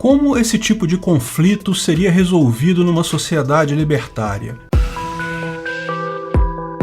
Como esse tipo de conflito seria resolvido numa sociedade libertária?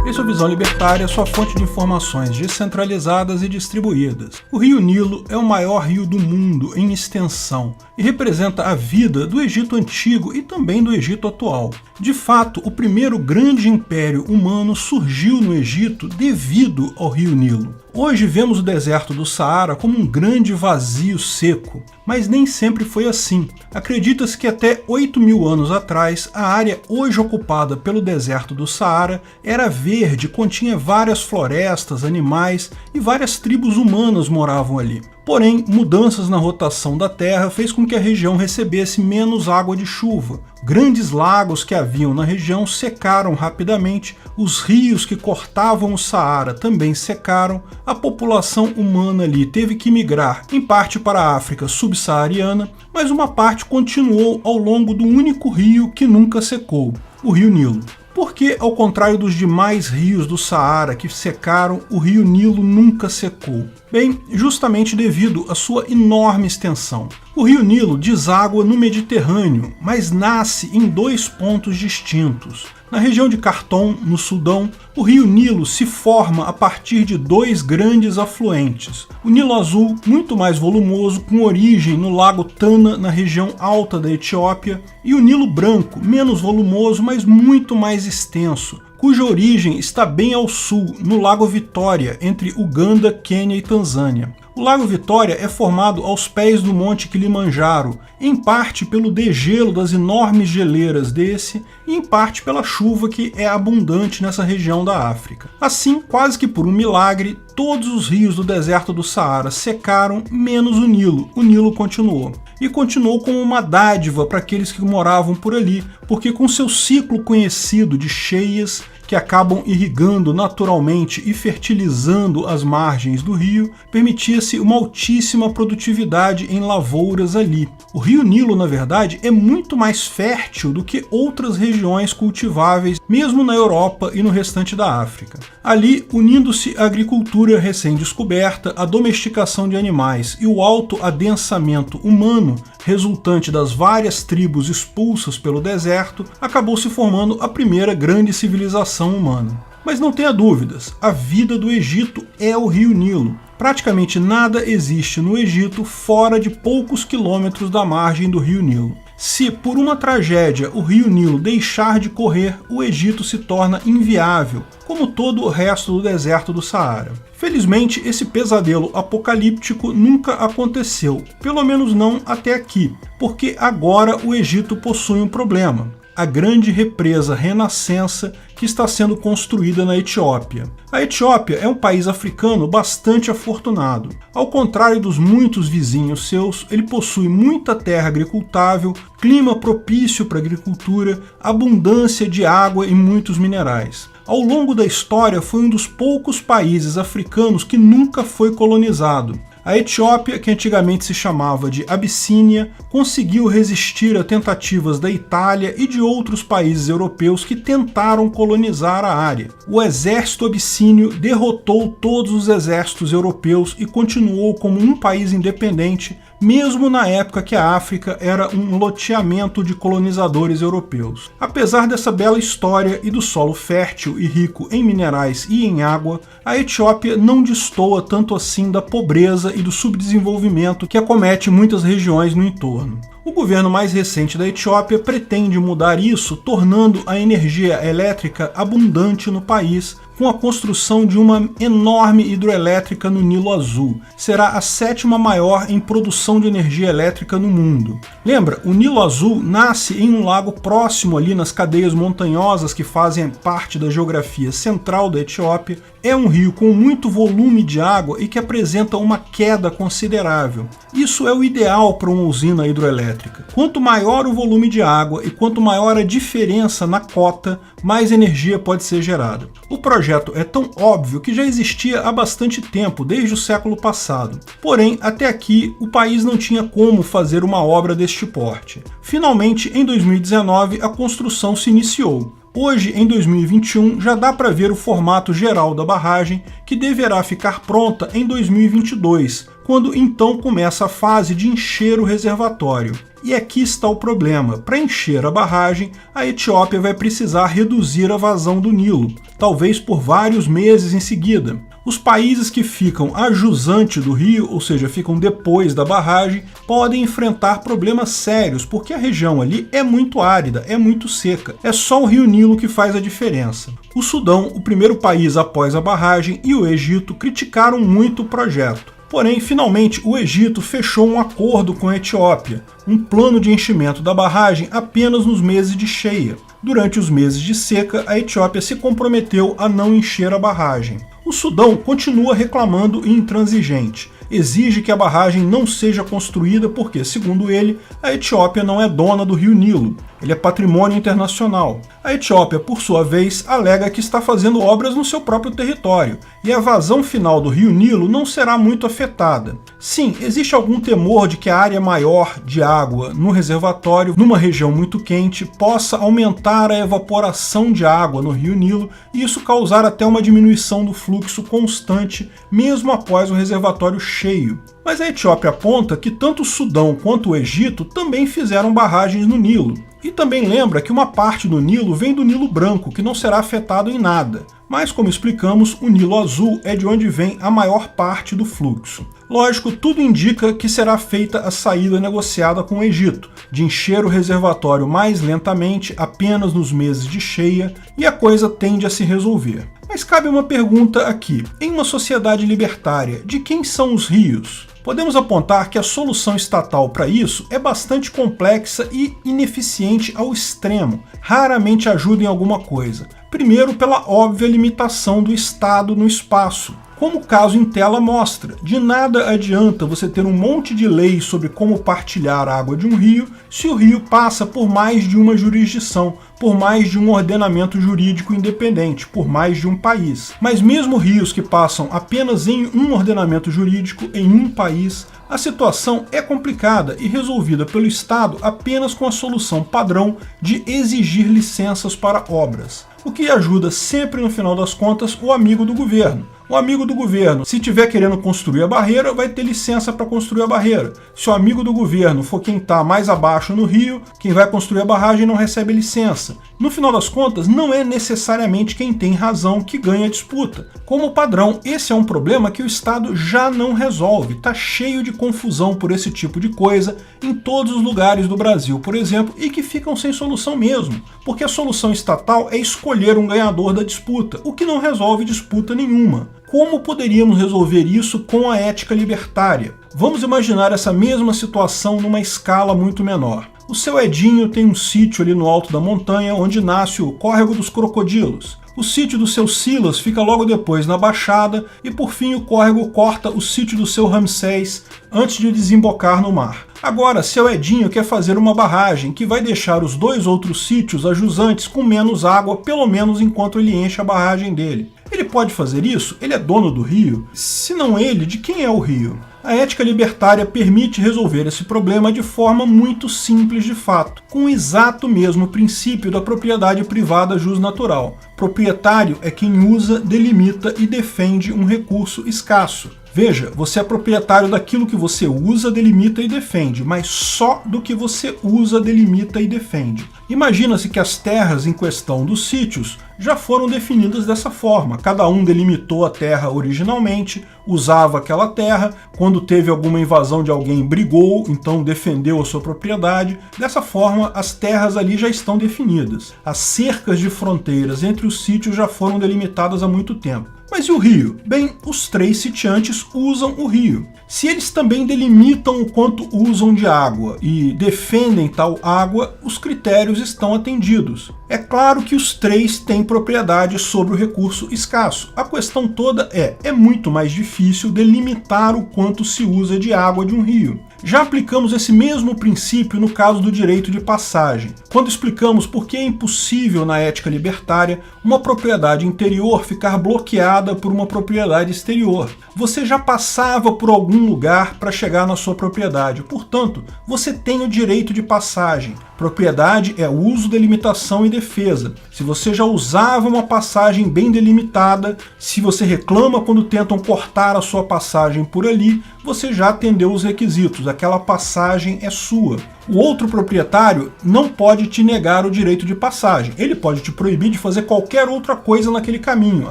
Essa Visão Libertária é sua fonte de informações descentralizadas e distribuídas. O Rio Nilo é o maior rio do mundo em extensão e representa a vida do Egito Antigo e também do Egito atual. De fato, o primeiro grande império humano surgiu no Egito devido ao Rio Nilo. Hoje vemos o deserto do Saara como um grande vazio seco, mas nem sempre foi assim. Acredita-se que até 8.000 anos atrás, a área hoje ocupada pelo deserto do Saara era verde, continha várias florestas, animais e várias tribos humanas moravam ali. Porém, mudanças na rotação da Terra fez com que a região recebesse menos água de chuva. Grandes lagos que haviam na região secaram rapidamente, os rios que cortavam o Saara também secaram, a população humana ali teve que migrar em parte para a África subsaariana, mas uma parte continuou ao longo do único rio que nunca secou, o Rio Nilo. Porque, ao contrário dos demais rios do Saara que secaram, o Rio Nilo nunca secou? Bem, justamente devido à sua enorme extensão. O Rio Nilo deságua no Mediterrâneo, mas nasce em dois pontos distintos. Na região de Khartoum, no Sudão, o Rio Nilo se forma a partir de dois grandes afluentes. O Nilo Azul, muito mais volumoso, com origem no Lago Tana, na região alta da Etiópia, e o Nilo Branco, menos volumoso, mas muito mais extenso, cuja origem está bem ao sul, no Lago Vitória, entre Uganda, Quênia e Tanzânia. O Lago Vitória é formado aos pés do Monte Kilimanjaro, em parte pelo degelo das enormes geleiras desse e em parte pela chuva que é abundante nessa região da África. Assim, quase que por um milagre, todos os rios do deserto do Saara secaram, menos o Nilo. O Nilo continuou. E continuou como uma dádiva para aqueles que moravam por ali, porque com seu ciclo conhecido de cheias, que acabam irrigando naturalmente e fertilizando as margens do rio, permitia-se uma altíssima produtividade em lavouras ali. O Rio Nilo, na verdade, é muito mais fértil do que outras regiões cultiváveis, mesmo na Europa e no restante da África. Ali, unindo-se a agricultura recém-descoberta, a domesticação de animais e o alto adensamento humano, resultante das várias tribos expulsas pelo deserto, acabou se formando a primeira grande civilização humana. Mas não tenha dúvidas, a vida do Egito é o Rio Nilo. Praticamente nada existe no Egito fora de poucos quilômetros da margem do Rio Nilo. Se, por uma tragédia, o Rio Nilo deixar de correr, o Egito se torna inviável, como todo o resto do deserto do Saara. Felizmente, esse pesadelo apocalíptico nunca aconteceu, pelo menos não até aqui, porque agora o Egito possui um problema: a grande represa Renascença que está sendo construída na Etiópia. A Etiópia é um país africano bastante afortunado. Ao contrário dos muitos vizinhos seus, ele possui muita terra agricultável, clima propício para a agricultura, abundância de água e muitos minerais. Ao longo da história, foi um dos poucos países africanos que nunca foi colonizado. A Etiópia, que antigamente se chamava de Abissínia, conseguiu resistir a tentativas da Itália e de outros países europeus que tentaram colonizar a área. O exército abissínio derrotou todos os exércitos europeus e continuou como um país independente, mesmo na época que a África era um loteamento de colonizadores europeus. Apesar dessa bela história e do solo fértil e rico em minerais e em água, a Etiópia não destoa tanto assim da pobreza e do subdesenvolvimento que acomete muitas regiões no entorno. O governo mais recente da Etiópia pretende mudar isso, tornando a energia elétrica abundante no país, com a construção de uma enorme hidroelétrica no Nilo Azul. Será a 7ª maior em produção de energia elétrica no mundo. Lembra, o Nilo Azul nasce em um lago próximo ali nas cadeias montanhosas que fazem parte da geografia central da Etiópia. É um rio com muito volume de água e que apresenta uma queda considerável. Isso é o ideal para uma usina hidroelétrica. Quanto maior o volume de água e quanto maior a diferença na cota, mais energia pode ser gerada. O projeto é tão óbvio que já existia há bastante tempo, desde o século passado. Porém, até aqui, o país não tinha como fazer uma obra deste porte. Finalmente, em 2019, a construção se iniciou. Hoje, em 2021, já dá para ver o formato geral da barragem, que deverá ficar pronta em 2022, quando então começa a fase de encher o reservatório. E aqui está o problema. Para encher a barragem, a Etiópia vai precisar reduzir a vazão do Nilo, talvez por vários meses em seguida. Os países que ficam a jusante do rio, ou seja, ficam depois da barragem, podem enfrentar problemas sérios, porque a região ali é muito árida, é muito seca. É só o rio Nilo que faz a diferença. O Sudão, o primeiro país após a barragem, e o Egito criticaram muito o projeto. Porém, finalmente, o Egito fechou um acordo com a Etiópia, um plano de enchimento da barragem apenas nos meses de cheia. Durante os meses de seca, a Etiópia se comprometeu a não encher a barragem. O Sudão continua reclamando e intransigente. Exige que a barragem não seja construída porque, segundo ele, a Etiópia não é dona do rio Nilo. Ele é patrimônio internacional. A Etiópia, por sua vez, alega que está fazendo obras no seu próprio território e a vazão final do rio Nilo não será muito afetada. Sim, existe algum temor de que a área maior de água no reservatório, numa região muito quente, possa aumentar a evaporação de água no rio Nilo e isso causar até uma diminuição do fluxo constante, mesmo após o reservatório cheio. Mas a Etiópia aponta que tanto o Sudão quanto o Egito também fizeram barragens no Nilo. E também lembra que uma parte do Nilo vem do Nilo Branco, que não será afetado em nada. Mas, como explicamos, o Nilo Azul é de onde vem a maior parte do fluxo. Lógico, tudo indica que será feita a saída negociada com o Egito, de encher o reservatório mais lentamente, apenas nos meses de cheia, e a coisa tende a se resolver. Mas cabe uma pergunta aqui. Em uma sociedade libertária, de quem são os rios? Podemos apontar que a solução estatal para isso é bastante complexa e ineficiente ao extremo, raramente ajuda em alguma coisa. Primeiro, pela óbvia limitação do Estado no espaço. Como o caso em tela mostra, de nada adianta você ter um monte de leis sobre como partilhar a água de um rio se o rio passa por mais de uma jurisdição, por mais de um ordenamento jurídico independente, por mais de um país. Mas mesmo rios que passam apenas em um ordenamento jurídico em um país, a situação é complicada e resolvida pelo Estado apenas com a solução padrão de exigir licenças para obras. O que ajuda sempre, no final das contas, o amigo do governo. O amigo do governo, se estiver querendo construir a barreira, vai ter licença para construir a barreira. Se o amigo do governo for quem está mais abaixo no rio, quem vai construir a barragem não recebe licença. No final das contas, não é necessariamente quem tem razão que ganha a disputa. Como padrão, esse é um problema que o Estado já não resolve. Está cheio de confusão por esse tipo de coisa em todos os lugares do Brasil, por exemplo, e que ficam sem solução mesmo. Porque a solução estatal é escolher um ganhador da disputa, o que não resolve disputa nenhuma. Como poderíamos resolver isso com a ética libertária? Vamos imaginar essa mesma situação numa escala muito menor. O seu Edinho tem um sítio ali no alto da montanha onde nasce o Córrego dos Crocodilos. O sítio do seu Silas fica logo depois na Baixada e por fim o córrego corta o sítio do seu Ramsés antes de desembocar no mar. Agora, seu Edinho quer fazer uma barragem que vai deixar os dois outros sítios ajusantes com menos água, pelo menos enquanto ele enche a barragem dele. Ele pode fazer isso? Ele é dono do rio? Se não ele, de quem é o rio? A ética libertária permite resolver esse problema de forma muito simples de fato, com o exato mesmo princípio da propriedade privada jusnatural. Proprietário é quem usa, delimita e defende um recurso escasso. Veja, você é proprietário daquilo que você usa, delimita e defende, mas só do que você usa, delimita e defende. Imagina-se que as terras em questão dos sítios já foram definidas dessa forma. Cada um delimitou a terra originalmente, usava aquela terra, quando teve alguma invasão de alguém brigou, então defendeu a sua propriedade. Dessa forma, as terras ali já estão definidas. As cercas de fronteiras entre os sítios já foram delimitadas há muito tempo. Mas e o rio? Bem, os três sitiantes usam o rio. Se eles também delimitam o quanto usam de água e defendem tal água, os critérios estão atendidos. É claro que os três têm propriedade sobre o recurso escasso. A questão toda é muito mais difícil delimitar o quanto se usa de água de um rio. Já aplicamos esse mesmo princípio no caso do direito de passagem, quando explicamos por que é impossível na ética libertária uma propriedade interior ficar bloqueada por uma propriedade exterior. Você já passava por algum lugar para chegar na sua propriedade, portanto, você tem o direito de passagem. Propriedade é uso, delimitação e defesa. Se você já usava uma passagem bem delimitada, se você reclama quando tentam cortar a sua passagem por ali, você já atendeu os requisitos, aquela passagem é sua. O outro proprietário não pode te negar o direito de passagem. Ele pode te proibir de fazer qualquer outra coisa naquele caminho,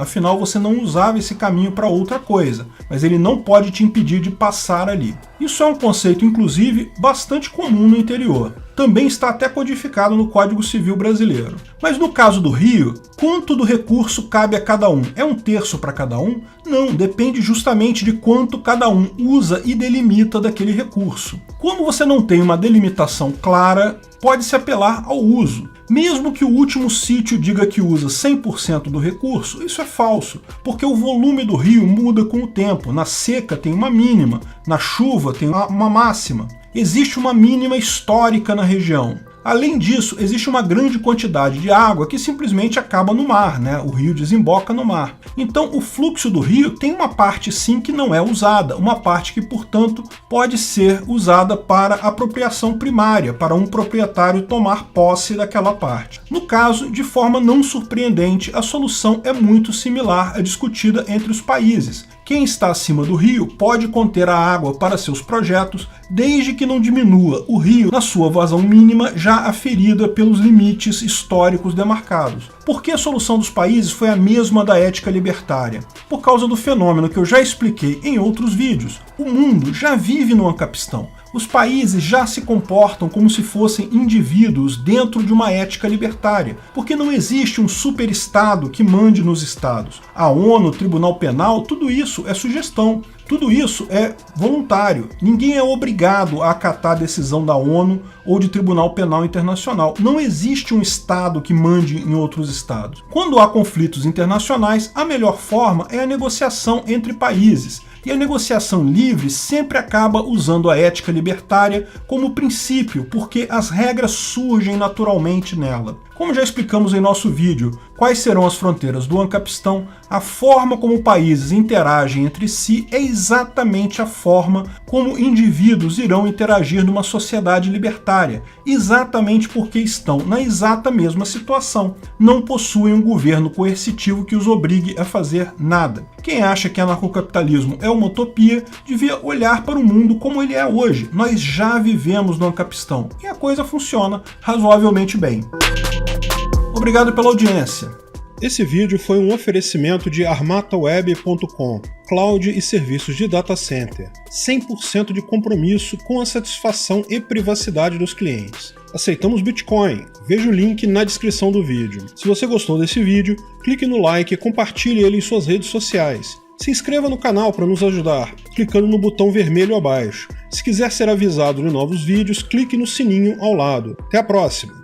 afinal você não usava esse caminho para outra coisa, mas ele não pode te impedir de passar ali. Isso é um conceito, inclusive, bastante comum no interior. Também está até codificado no Código Civil brasileiro. Mas no caso do rio, quanto do recurso cabe a cada um? É 1/3 para cada um? Não, depende justamente de quanto cada um usa e delimita daquele recurso. Como você não tem uma delimitação clara, pode-se apelar ao uso. Mesmo que o último sítio diga que usa 100% do recurso, isso é falso, porque o volume do rio muda com o tempo. Na seca tem uma mínima, na chuva tem uma máxima. Existe uma mínima histórica na região. Além disso, existe uma grande quantidade de água que simplesmente acaba no mar, né? O rio desemboca no mar. Então, o fluxo do rio tem uma parte sim que não é usada, uma parte que, portanto, pode ser usada para apropriação primária, para um proprietário tomar posse daquela parte. No caso, de forma não surpreendente, a solução é muito similar à discutida entre os países. Quem está acima do rio pode conter a água para seus projetos, desde que não diminua o rio na sua vazão mínima já aferida pelos limites históricos demarcados. Por que a solução dos países foi a mesma da ética libertária? Por causa do fenômeno que eu já expliquei em outros vídeos. O mundo já vive no Ancapistão. Os países já se comportam como se fossem indivíduos dentro de uma ética libertária, porque não existe um superestado que mande nos estados. A ONU, o Tribunal Penal, tudo isso é sugestão. Tudo isso é voluntário. Ninguém é obrigado a acatar a decisão da ONU ou de Tribunal Penal Internacional. Não existe um estado que mande em outros estados. Quando há conflitos internacionais, a melhor forma é a negociação entre países. E a negociação livre sempre acaba usando a ética libertária como princípio, porque as regras surgem naturalmente nela. Como já explicamos em nosso vídeo, quais serão as fronteiras do Ancapistão, a forma como países interagem entre si é exatamente a forma como indivíduos irão interagir numa sociedade libertária, exatamente porque estão na exata mesma situação, não possuem um governo coercitivo que os obrigue a fazer nada. Quem acha que anarcocapitalismo é uma utopia, devia olhar para o mundo como ele é hoje. Nós já vivemos no Ancapistão e a coisa funciona razoavelmente bem. Obrigado pela audiência. Esse vídeo foi um oferecimento de armataweb.com, cloud e serviços de data center, 100% de compromisso com a satisfação e privacidade dos clientes. Aceitamos Bitcoin, veja o link na descrição do vídeo. Se você gostou desse vídeo, clique no like e compartilhe ele em suas redes sociais. Se inscreva no canal para nos ajudar, clicando no botão vermelho abaixo. Se quiser ser avisado de novos vídeos, clique no sininho ao lado. Até a próxima!